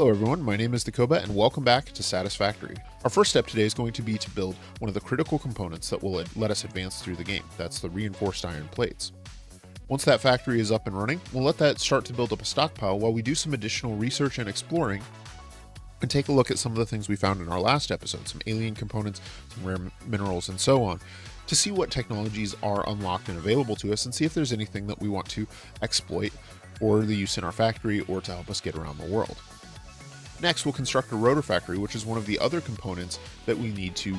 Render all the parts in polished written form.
Hello everyone, my name is Dakoba and welcome back to Satisfactory. Our first step today is going to be to build one of the critical components that will let us advance through the game. That's the reinforced iron plates. Once that factory is up and running, we'll let that start to build up a stockpile while we do some additional research and exploring and take a look at some of the things we found in our last episode, some alien components, some rare minerals, and so on, to see what technologies are unlocked and available to us and see if there's anything that we want to exploit for the use in our factory or to help us get around the world. Next, we'll construct a rotor factory, which is one of the other components that we need to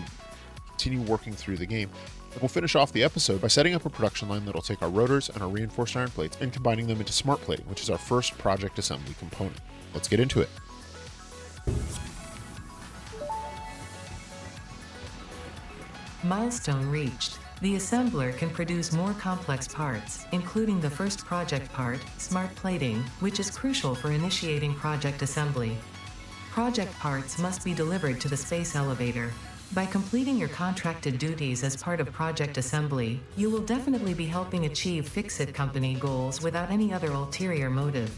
continue working through the game. And we'll finish off the episode by setting up a production line that'll take our rotors and our reinforced iron plates and combining them into smart plating, which is our first project assembly component. Let's get into it. Milestone reached. The assembler can produce more complex parts, including the first project part, smart plating, which is crucial for initiating project assembly. Project parts must be delivered to the space elevator. By completing your contracted duties as part of project assembly, you will definitely be helping achieve Fix-It company goals without any other ulterior motive.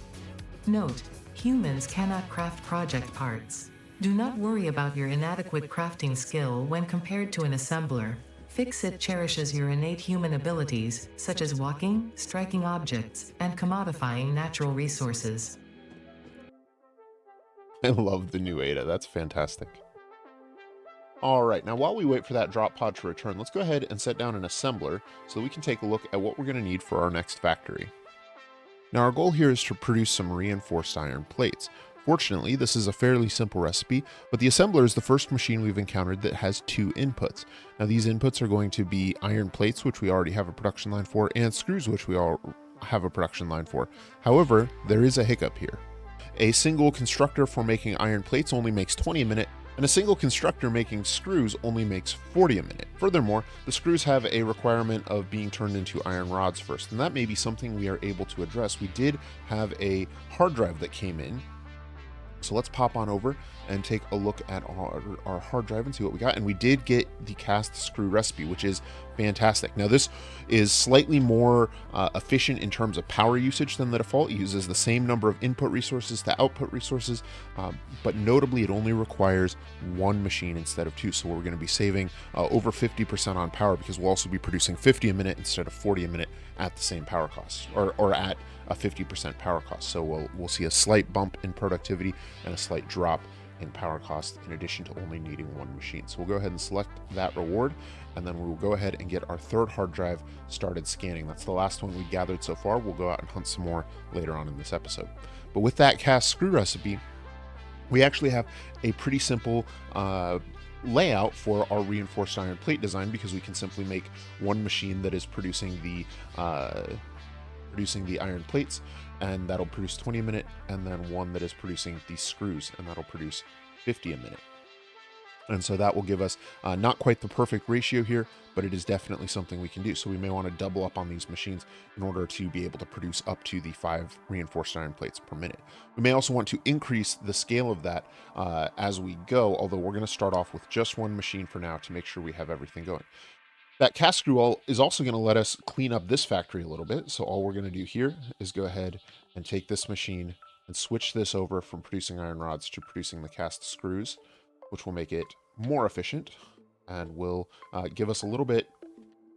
Note: humans cannot craft project parts. Do not worry about your inadequate crafting skill when compared to an assembler. Fix-It cherishes your innate human abilities, such as walking, striking objects, and commodifying natural resources. I love the new Ada, that's fantastic. Alright, now while we wait for that drop pod to return, let's go ahead and set down an assembler so that we can take a look at what we're going to need for our next factory. Now our goal here is to produce some reinforced iron plates. Fortunately, this is a fairly simple recipe, but the assembler is the first machine we've encountered that has two inputs. Now these inputs are going to be iron plates, which we already have a production line for, and screws, which we all have a production line for. However, there is a hiccup here. A single constructor for making iron plates only makes 20 a minute, and a single constructor making screws only makes 40 a minute. Furthermore, the screws have a requirement of being turned into iron rods first, and that may be something we are able to address. We did have a hard drive that came in, so let's pop on over and take a look at our hard drive and see what we got. And we did get the cast screw recipe, which is fantastic. Now this is slightly more efficient in terms of power usage than the default. It uses the same number of input resources to output resources, but notably it only requires one machine instead of two. So we're going to be saving over 50% on power, because we'll also be producing 50 a minute instead of 40 a minute at the same power cost, or at a 50% power cost. So we'll see a slight bump in productivity and a slight drop in power cost, in addition to only needing one machine. So we'll go ahead and select that reward, and then we will go ahead and get our third hard drive started scanning. That's the last one we gathered so far. We'll go out and hunt some more later on in this episode. But with that cast screw recipe, we actually have a pretty simple layout for our reinforced iron plate design, because we can simply make one machine that is producing the iron plates, and that'll produce 20 a minute, and then one that is producing the screws, and that'll produce 50 a minute. And so that will give us not quite the perfect ratio here, but it is definitely something we can do. So we may want to double up on these machines in order to be able to produce up to the 5 reinforced iron plates per minute. We may also want to increase the scale of that as we go, although we're going to start off with just one machine for now to make sure we have everything going. That cast screw is also going to let us clean up this factory a little bit. So all we're going to do here is go ahead and take this machine and switch this over from producing iron rods to producing the cast screws, which will make it more efficient and will give us a little bit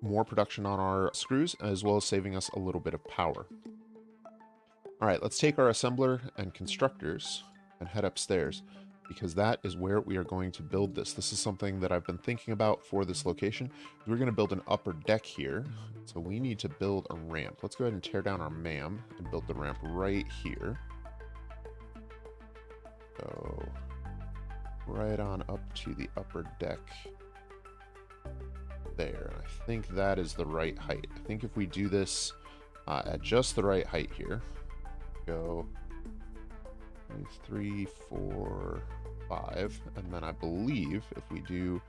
more production on our screws, as well as saving us a little bit of power. All right, let's take our assembler and constructors and head upstairs, because that is where we are going to build this. This is something that I've been thinking about for this location. We're going to build an upper deck here, so we need to build a ramp. Let's go ahead and tear down our MAM and build the ramp right here. So right on up to the upper deck there. I think that is the right height. I think if we do this at just the right height here, go 3, 4, 5, and then I believe if we do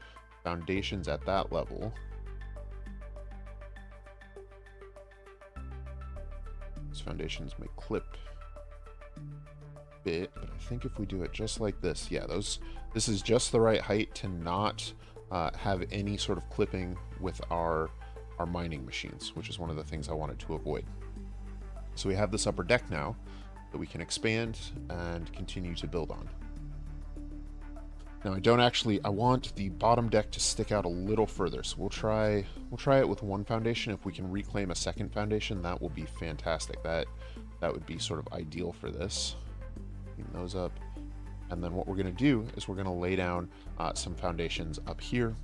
foundations at that level, these foundations may clip a bit, but I think if we do it just like this, yeah, this is just the right height to not have any sort of clipping with our mining machines, which is one of the things I wanted to avoid. So we have this upper deck now. that we can expand and continue to build on. Now I want the bottom deck to stick out a little further, so we'll try it with one foundation. If we can reclaim a second foundation, that will be fantastic. That would be sort of ideal for this. Clean those up. And then what we're going to do is we're going to lay down some foundations up here.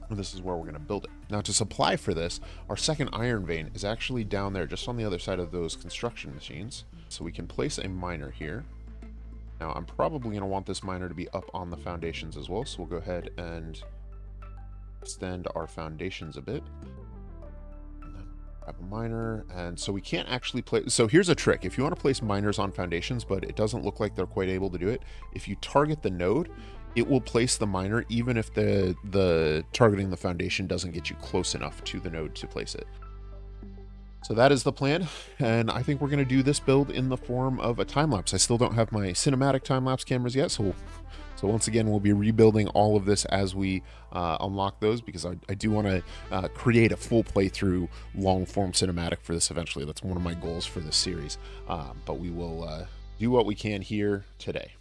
And this is where we're going to build it. Now to supply for this, our second iron vein is actually down there just on the other side of those construction machines. So we can place a miner here. Now I'm probably going to want this miner to be up on the foundations as well, so we'll go ahead and extend our foundations a bit. And then grab a miner, and so we can't actually place... So here's a trick. If you want to place miners on foundations, but it doesn't look like they're quite able to do it, if you target the node, it will place the miner even if the targeting the foundation doesn't get you close enough to the node to place it. So that is the plan, and I think we're going to do this build in the form of a time-lapse. I still don't have my cinematic time-lapse cameras yet, so once again, we'll be rebuilding all of this as we unlock those, because I do want to create a full playthrough long-form cinematic for this eventually. That's one of my goals for this series, but we will do what we can here today.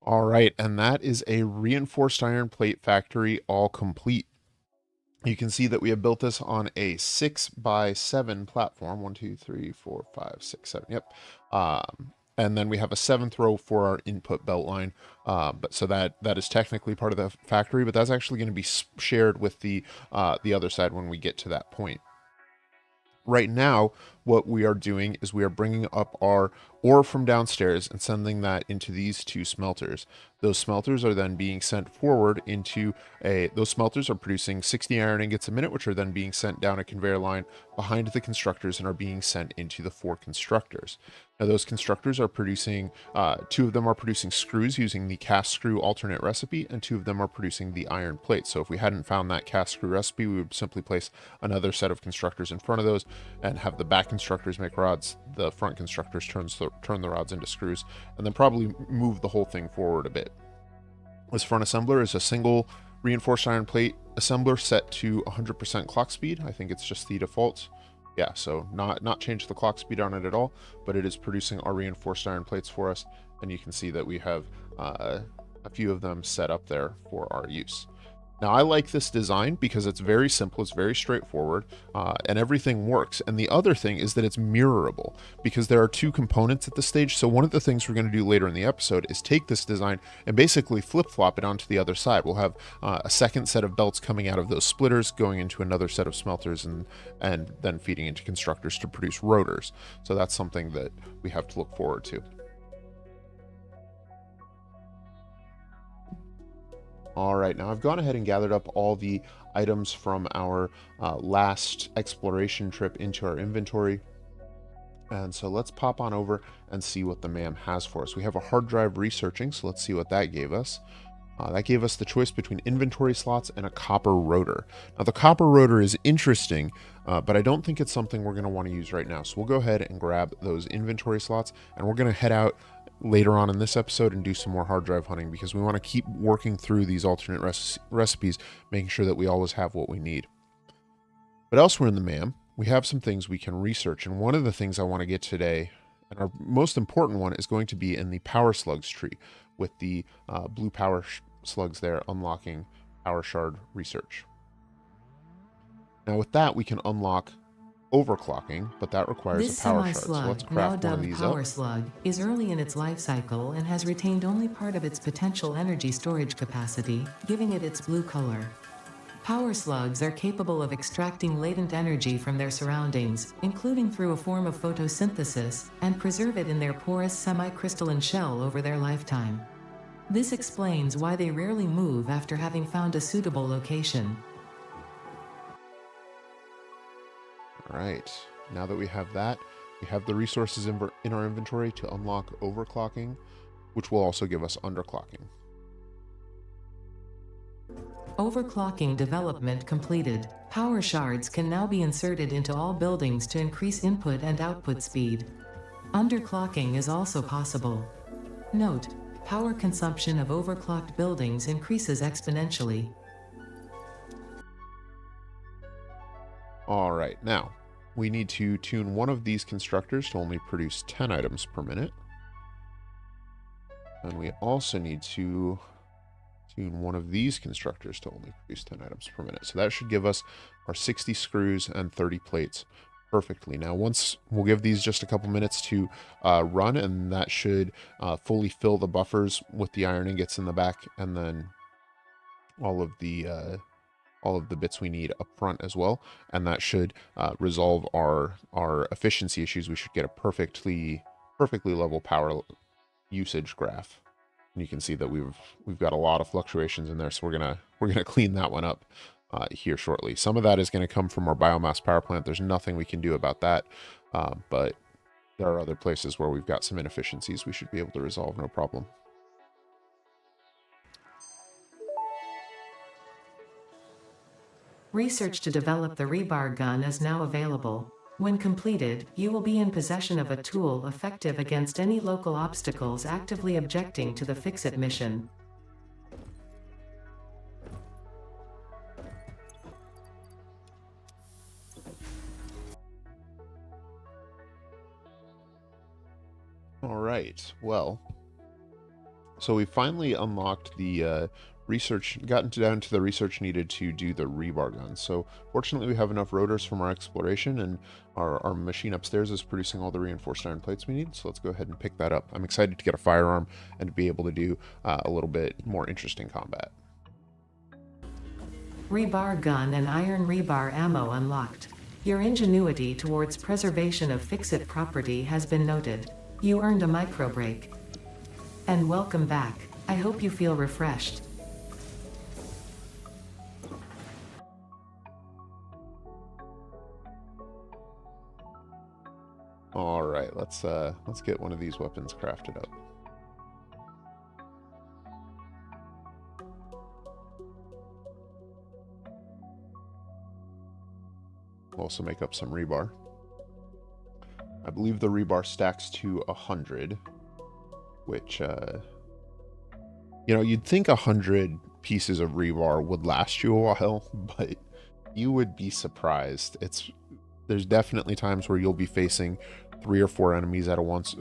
All right, and that is a reinforced iron plate factory all complete. You can see that we have built this on a 6x7 platform. 1, 2, 3, 4, 5, 6, 7. Yep. And then we have a 7th row for our input belt line. But so that is technically part of the factory, but that's actually going to be shared with the other side when we get to that point. Right now, what we are doing is we are bringing up our ore from downstairs and sending that into these two smelters. Those smelters are then being sent forward into those smelters are producing 60 iron ingots a minute, which are then being sent down a conveyor line behind the constructors and are being sent into the 4 constructors. Now those constructors are producing, 2 of them are producing screws using the cast screw alternate recipe, and 2 of them are producing the iron plate. So if we hadn't found that cast screw recipe, we would simply place another set of constructors in front of those and have the back constructors make rods, the front constructors turn the rods into screws, and then probably move the whole thing forward a bit. This front assembler is a single reinforced iron plate assembler set to 100% clock speed. I think it's just the default. Yeah, so not change the clock speed on it at all, but it is producing our reinforced iron plates for us, and you can see that we have a few of them set up there for our use. Now, I like this design because it's very simple, it's very straightforward, and everything works. And the other thing is that it's mirrorable because there are two components at this stage. So one of the things we're going to do later in the episode is take this design and basically flip-flop it onto the other side. We'll have a second set of belts coming out of those splitters, going into another set of smelters, and then feeding into constructors to produce rotors. So that's something that we have to look forward to. All right, now I've gone ahead and gathered up all the items from our last exploration trip into our inventory. And so let's pop on over and see what the MAM has for us. We have a hard drive researching, so let's see what that gave us. That gave us the choice between inventory slots and a copper rotor. Now the copper rotor is interesting, but I don't think it's something we're going to want to use right now. So we'll go ahead and grab those inventory slots, and we're going to head out later on in this episode and do some more hard drive hunting because we want to keep working through these alternate recipes, making sure that we always have what we need. But elsewhere in the MAM, we have some things we can research, and one of the things I want to get today, and our most important one, is going to be in the power slugs tree with the blue power slugs there unlocking power shard research. Now with that, we can unlock overclocking, but that requires This a power shard. So semi-slug, let's now craft one of dubbed these power up. slug, is early in its life cycle and has retained only part of its potential energy storage capacity, giving it its blue color. Power slugs are capable of extracting latent energy from their surroundings, including through a form of photosynthesis, and preserve it in their porous semi-crystalline shell over their lifetime. This explains why they rarely move after having found a suitable location. All right, now that we have that, we have the resources in our inventory to unlock overclocking, which will also give us underclocking. Overclocking development completed. Power shards can now be inserted into all buildings to increase input and output speed. Underclocking is also possible. Note: power consumption of overclocked buildings increases exponentially. All right, now we need to tune one of these constructors to only produce 10 items per minute. And we also need to tune one of these constructors to only produce 10 items per minute. So that should give us our 60 screws and 30 plates perfectly. Now, once we'll give these just a couple minutes to run, and that should fully fill the buffers with the iron ingots in the back, and then all of the bits we need up front as well, and that should resolve our efficiency issues. We should get a perfectly level power usage graph, and you can see that we've got a lot of fluctuations in there. So we're gonna clean that one up here shortly. Some of that is going to come from our biomass power plant. There's nothing we can do about that, but there are other places where we've got some inefficiencies we should be able to resolve, no problem. Research to develop the Rebar gun is now available. When completed, you will be in possession of a tool effective against any local obstacles actively objecting to the Fix-It mission. All right, well, so we finally unlocked the research, gotten down to the research needed to do the rebar gun. So fortunately we have enough rotors from our exploration, and our machine upstairs is producing all the reinforced iron plates we need. So let's go ahead and pick that up. I'm excited to get a firearm and to be able to do a little bit more interesting combat. Rebar gun and iron rebar ammo unlocked. Your ingenuity towards preservation of Fix-It property has been noted. You earned a micro break. And welcome back. I hope you feel refreshed. All right, let's get one of these weapons crafted up. We'll also make up some rebar. I believe the rebar stacks to 100, which, you know, you'd think 100 pieces of rebar would last you a while, but you would be surprised. There's definitely times where you'll be facing 3 or 4 enemies at once,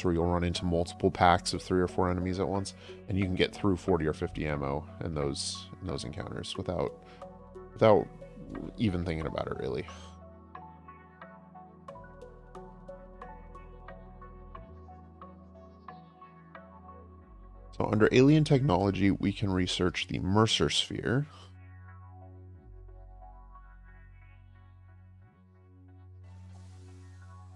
or you'll run into multiple packs of 3 or 4 enemies at once, and you can get through 40 or 50 ammo in those encounters without even thinking about it, really. So under alien technology, we can research the Mercer sphere.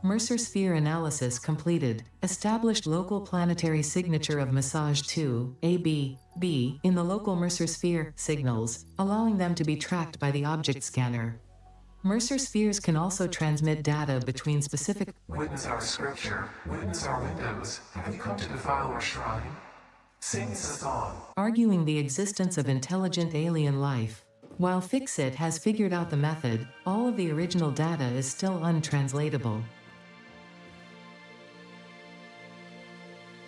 Mercer sphere analysis completed. Established local planetary signature of massage 2, AB, in the local Mercer sphere signals, allowing them to be tracked by the object scanner. Mercer spheres can also transmit data between specific. Witness our scripture, witness our windows. Have you come to defile our shrine? Sing us a song. Arguing the existence of intelligent alien life. While Fixit has figured out the method, all of the original data is still untranslatable.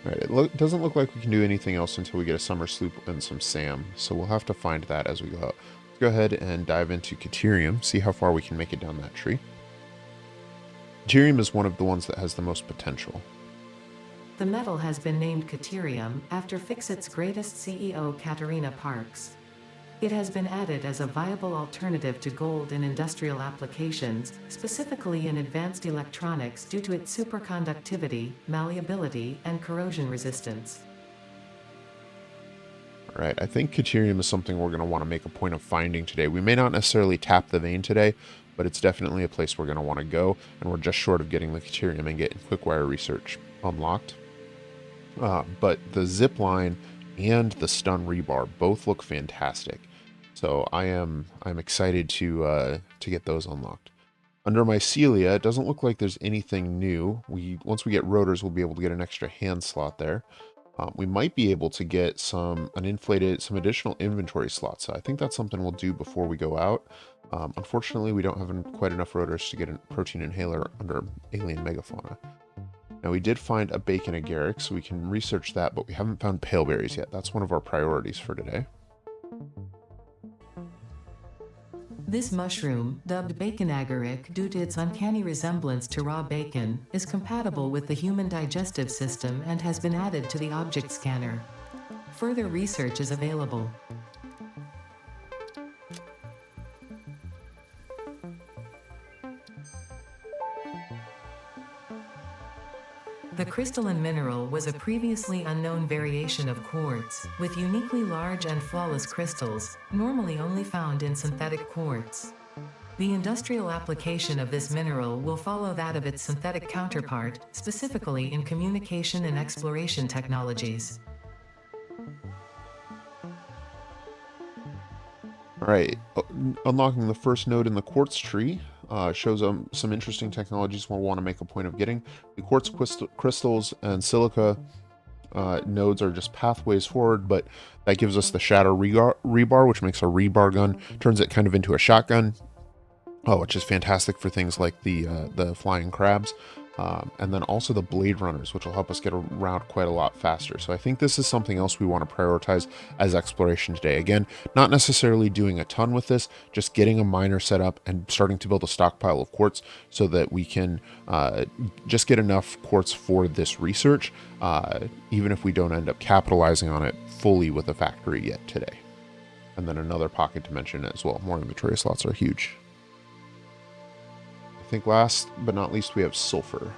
All right, it doesn't look like we can do anything else until we get a summer sloop and some SAM, so we'll have to find that as we go out. Let's go ahead and dive into Caterium, see how far we can make it down that tree. Caterium is one of the ones that has the most potential. The metal has been named Caterium after Fixit's greatest CEO, Katerina Parks. It has been added as a viable alternative to gold in industrial applications, specifically in advanced electronics due to its superconductivity, malleability, and corrosion resistance. All right, I think Caterium is something we're going to want to make a point of finding today. We may not necessarily tap the vein today, but it's definitely a place we're going to want to go, and we're just short of getting the Caterium and getting Quickwire research unlocked. But the zip line and the stun rebar both look fantastic. So I'm excited to get those unlocked. Under Mycelia, it doesn't look like there's anything new. Once we get rotors, we'll be able to get an extra hand slot there. We might be able to get some additional inventory slots. So I think that's something we'll do before we go out. Unfortunately, we don't have quite enough rotors to get a protein inhaler under alien megafauna. Now, we did find a bacon agaric, so we can research that, but we haven't found paleberries yet. That's one of our priorities for today. This mushroom, dubbed bacon agaric due to its uncanny resemblance to raw bacon, is compatible with the human digestive system and has been added to the object scanner. Further research is available. The crystalline mineral was a previously unknown variation of quartz, with uniquely large and flawless crystals, normally only found in synthetic quartz. The industrial application of this mineral will follow that of its synthetic counterpart, specifically in communication and exploration technologies. All right, unlocking the first node in the quartz tree shows some interesting technologies we'll want to make a point of getting. The quartz crystals and silica nodes are just pathways forward, but that gives us the shatter rebar, which makes our rebar gun, turns it kind of into a shotgun, which is fantastic for things like the flying crabs. And then also the blade runners, which will help us get around quite a lot faster. So I think this is something else we want to prioritize as exploration today. Again, not necessarily doing a ton with this, just getting a miner set up and starting to build a stockpile of quartz so that we can just get enough quartz for this research, even if we don't end up capitalizing on it fully with a factory yet today. And then another pocket dimension as well. More inventory slots are huge. I think last but not least, we have sulfur.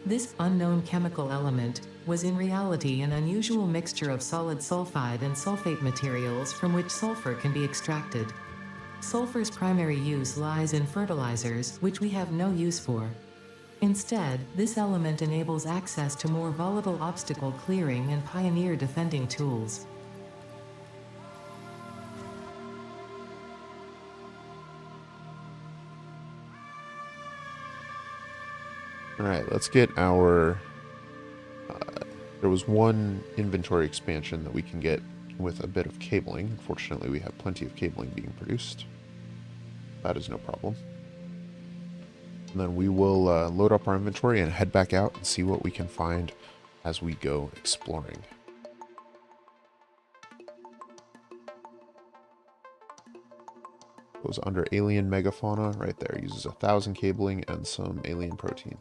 This unknown chemical element was in reality an unusual mixture of solid sulfide and sulfate materials from which sulfur can be extracted. Sulfur's primary use lies in fertilizers, which we have no use for. Instead, this element enables access to more volatile obstacle clearing and pioneer defending tools. All right, let's get our... there was one inventory expansion that we can get with a bit of cabling. Unfortunately, we have plenty of cabling being produced. That is no problem. And then we will load up our inventory and head back out and see what we can find as we go exploring. Goes under alien megafauna right there. Uses 1,000 cabling and some alien protein.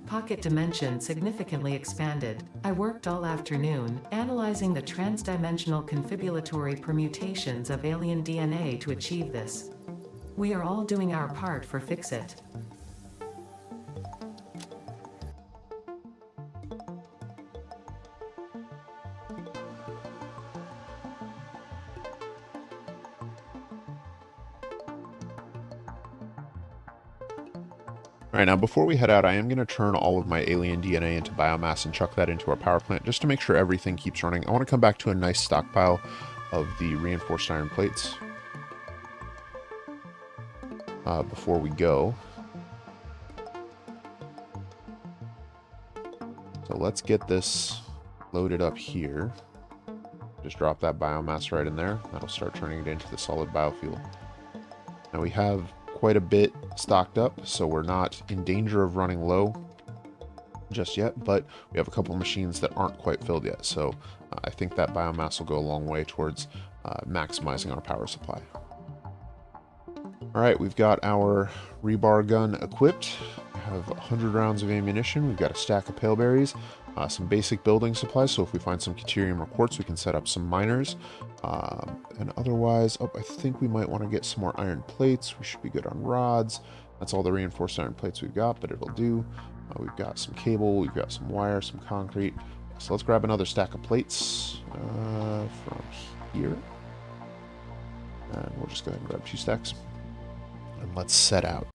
Pocket dimension significantly expanded. I worked all afternoon, analyzing the transdimensional confibulatory permutations of alien DNA to achieve this. We are all doing our part for Fix-It. All right, now before we head out, I am going to turn all of my alien DNA into biomass and chuck that into our power plant just to make sure everything keeps running. I want to come back to a nice stockpile of the reinforced iron plates before we go. So let's get this loaded up here. Just drop that biomass right in there. That'll start turning it into the solid biofuel. Now we have quite a bit stocked up, so we're not in danger of running low just yet, but we have a couple machines that aren't quite filled yet, so I think that biomass will go a long way towards maximizing our power supply. All right, we've got our rebar gun equipped. We have 100 rounds of ammunition. We've got a stack of pale berries, some basic building supplies, so if we find some deuterium or quartz, we can set up some miners. And otherwise, I think we might want to get some more iron plates. We should be good on rods. That's all the reinforced iron plates we've got, but it'll do. We've got some cable, we've got some wire, some concrete. So let's grab another stack of plates from here. And we'll just go ahead and grab 2 stacks. And let's set out.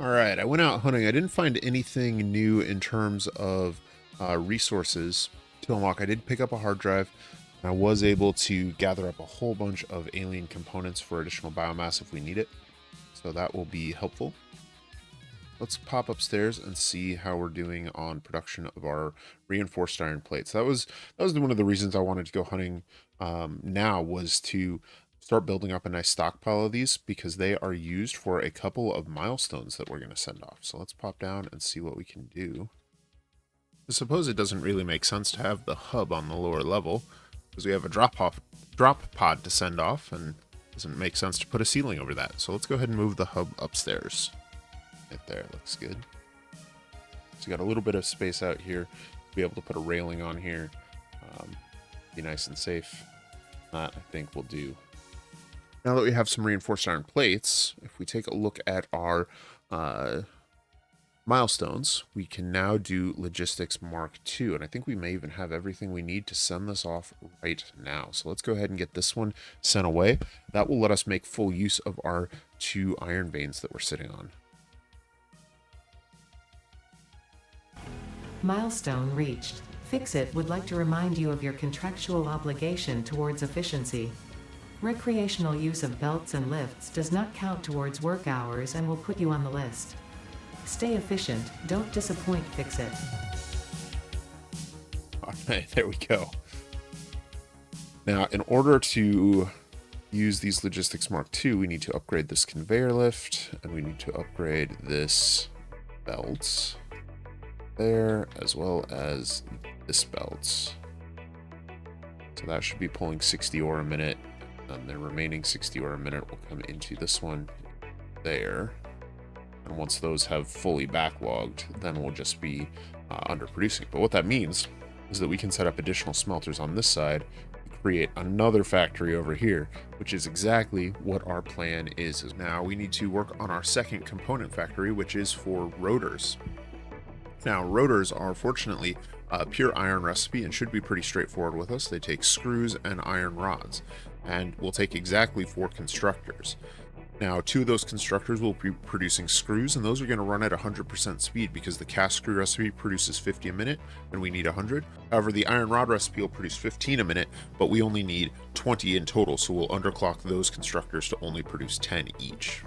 All right, I went out hunting. I didn't find anything new in terms of resources to unlock. I did pick up a hard drive. And I was able to gather up a whole bunch of alien components for additional biomass if we need it. So that will be helpful. Let's pop upstairs and see how we're doing on production of our reinforced iron plates. That was one of the reasons I wanted to go hunting now, was to start building up a nice stockpile of these, because they are used for a couple of milestones that we're going to send off. So let's pop down and see what we can do. I suppose it doesn't really make sense to have the hub on the lower level, because we have a drop pod to send off, and it doesn't make sense to put a ceiling over that. So let's go ahead and move the hub upstairs. Right there, looks good. So you got a little bit of space out here to be able to put a railing on here. Be nice and safe. That, I think, will do. Now that we have some reinforced iron plates, if we take a look at our milestones, we can now do Logistics Mark II, and I think we may even have everything we need to send this off right now. So let's go ahead and get this one sent away. That will let us make full use of our 2 iron veins that we're sitting on. Milestone reached. Fix-It would like to remind you of your contractual obligation towards efficiency. Recreational use of belts and lifts does not count towards work hours and will put you on the list. Stay efficient, don't disappoint, Fix-It. Alright, there we go. Now, in order to use these Logistics Mark II, we need to upgrade this conveyor lift, and we need to upgrade this belt there, as well as this belt. So that should be pulling 60 ore a minute, and the remaining 60 ore a minute will come into this one there. And once those have fully backlogged, then we'll just be underproducing. But what that means is that we can set up additional smelters on this side, create another factory over here, which is exactly what our plan is. Now we need to work on our second component factory, which is for rotors. Now, rotors are fortunately a pure iron recipe and should be pretty straightforward with us. They take screws and iron rods, and will take exactly 4 constructors. Now, 2 of those constructors will be producing screws, and those are going to run at 100% speed because the cast screw recipe produces 50 a minute, and we need 100. However, the iron rod recipe will produce 15 a minute, but we only need 20 in total, so we'll underclock those constructors to only produce 10 each.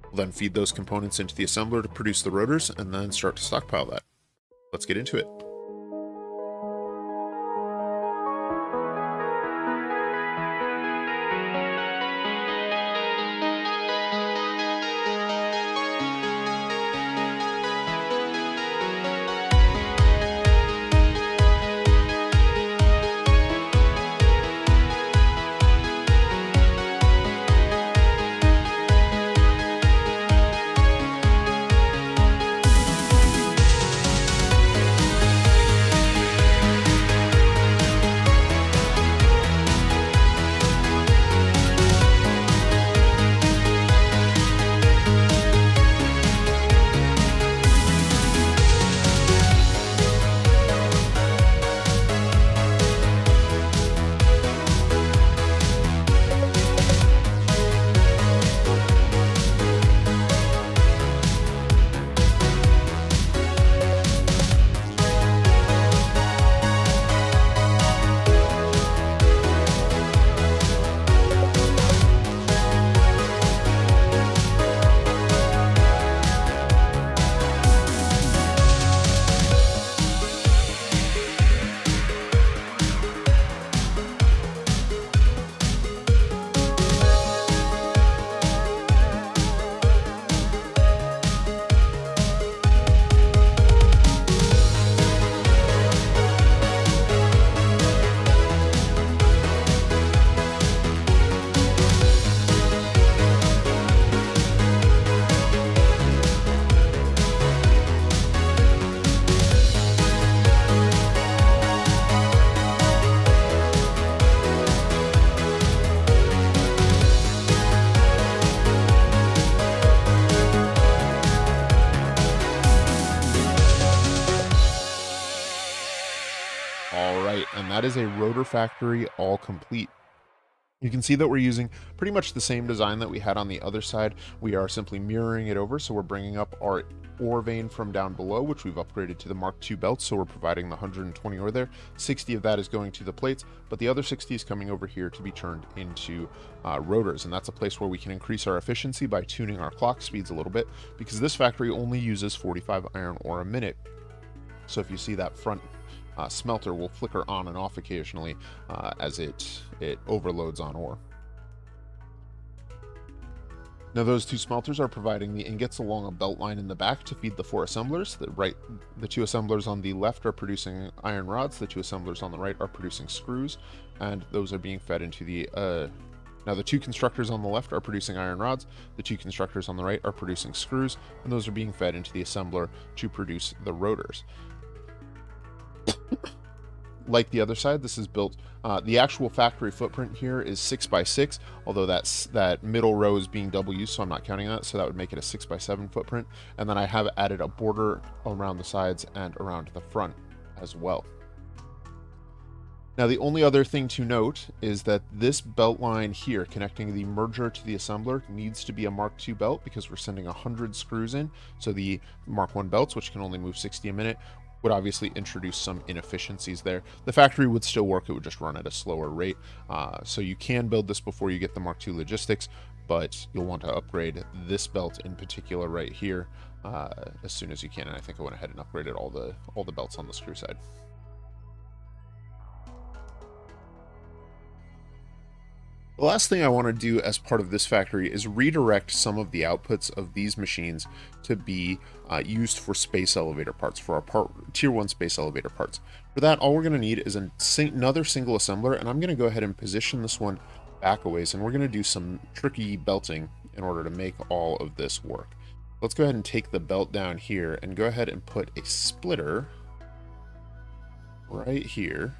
We'll then feed those components into the assembler to produce the rotors, and then start to stockpile that. Let's get into it. And that is a rotor factory all complete. You can see that we're using pretty much the same design that we had on the other side. We are simply mirroring it over, so we're bringing up our ore vein from down below, which we've upgraded to the Mark II belts, so we're providing the 120 ore there. 60 of that is going to the plates, but the other 60 is coming over here to be turned into rotors, and that's a place where we can increase our efficiency by tuning our clock speeds a little bit, because this factory only uses 45 iron ore a minute. So if you see that front smelter will flicker on and off occasionally as it overloads on ore. Now those 2 smelters are providing the ingots along a belt line in the back to feed the 4 assemblers. The 2 assemblers on the left are producing iron rods, the 2 assemblers on the right are producing screws, and those are being fed into the now the 2 constructors on the left are producing iron rods, the 2 constructors on the right are producing screws, and those are being fed into the assembler to produce the rotors. Like the other side, this is built, the actual factory footprint here is 6x6, although that middle row is being double used, so I'm not counting that, so that would make it a 6x7 footprint. And then I have added a border around the sides and around the front as well. Now the only other thing to note is that this belt line here connecting the merger to the assembler needs to be a Mark II belt because we're sending 100 screws in. So the Mark I belts, which can only move 60 a minute, would obviously introduce some inefficiencies there. The factory would still work, it would just run at a slower rate. So you can build this before you get the Mark II logistics, but you'll want to upgrade this belt in particular right here as soon as you can. And I think I went ahead and upgraded all the belts on the screw side. The last thing I want to do as part of this factory is redirect some of the outputs of these machines to be used for space elevator parts, for our tier 1 space elevator parts. For that, all we're going to need is another single assembler, and I'm going to go ahead and position this one back a ways, and we're going to do some tricky belting in order to make all of this work. Let's go ahead and take the belt down here and go ahead and put a splitter right here,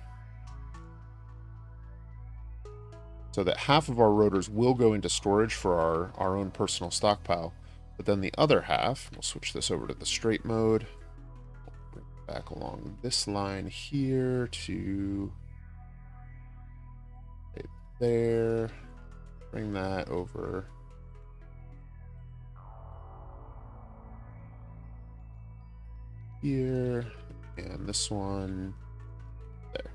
so that half of our rotors will go into storage for our own personal stockpile. But then the other half, we'll switch this over to the straight mode, bring it back along this line here to right there, bring that over here, and this one there.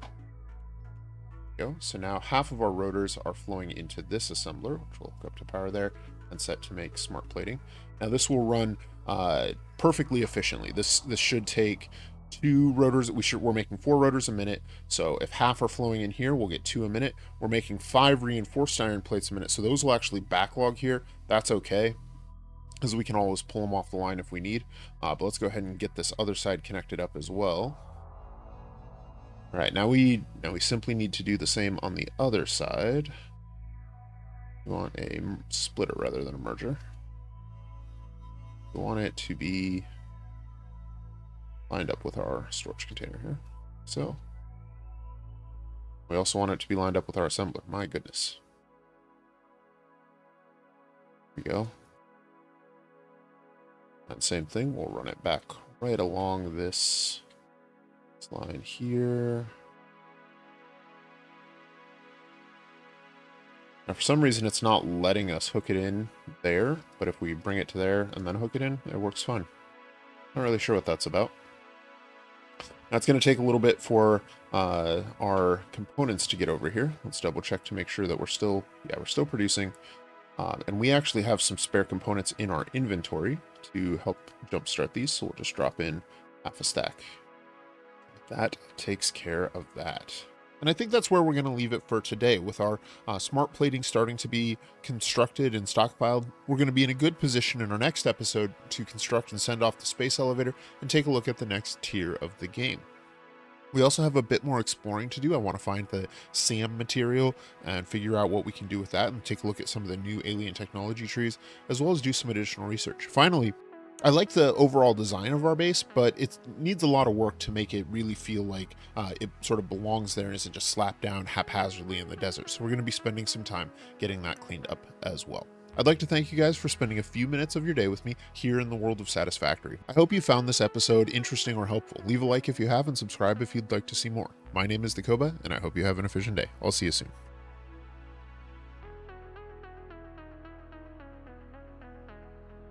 Go. So now half of our rotors are flowing into this assembler, which will hook up to power there and set to make smart plating. Now this will run perfectly efficiently. This should take 2 rotors. We're making 4 rotors a minute. So if half are flowing in here, we'll get 2 a minute. We're making 5 reinforced iron plates a minute. So those will actually backlog here. That's okay, because we can always pull them off the line if we need. But let's go ahead and get this other side connected up as well. All right, now we simply need to do the same on the other side. We want a splitter rather than a merger. We want it to be lined up with our storage container here. So we also want it to be lined up with our assembler. My goodness. Here we go. And same thing, we'll run it back right along this line here. Now for some reason it's not letting us hook it in there, but if we bring it to there and then hook it in, it works fine. Not really sure what that's about. Now it's going to take a little bit for our components to get over here. Let's double check to make sure that we're still producing. And we actually have some spare components in our inventory to help jumpstart these, so we'll just drop in half a stack. That takes care of that. And I think that's where we're going to leave it for today. With our smart plating starting to be constructed and stockpiled, we're going to be in a good position in our next episode to construct and send off the space elevator and take a look at the next tier of the game. We also have a bit more exploring to do. I want to find the SAM material and figure out what we can do with that, and take a look at some of the new alien technology trees, as well as do some additional research. Finally, I like the overall design of our base, but it needs a lot of work to make it really feel like it sort of belongs there and isn't just slapped down haphazardly in the desert. So we're going to be spending some time getting that cleaned up as well. I'd like to thank you guys for spending a few minutes of your day with me here in the world of Satisfactory. I hope you found this episode interesting or helpful. Leave a like if you have, and subscribe if you'd like to see more. My name is Dakoba, and I hope you have an efficient day. I'll see you soon.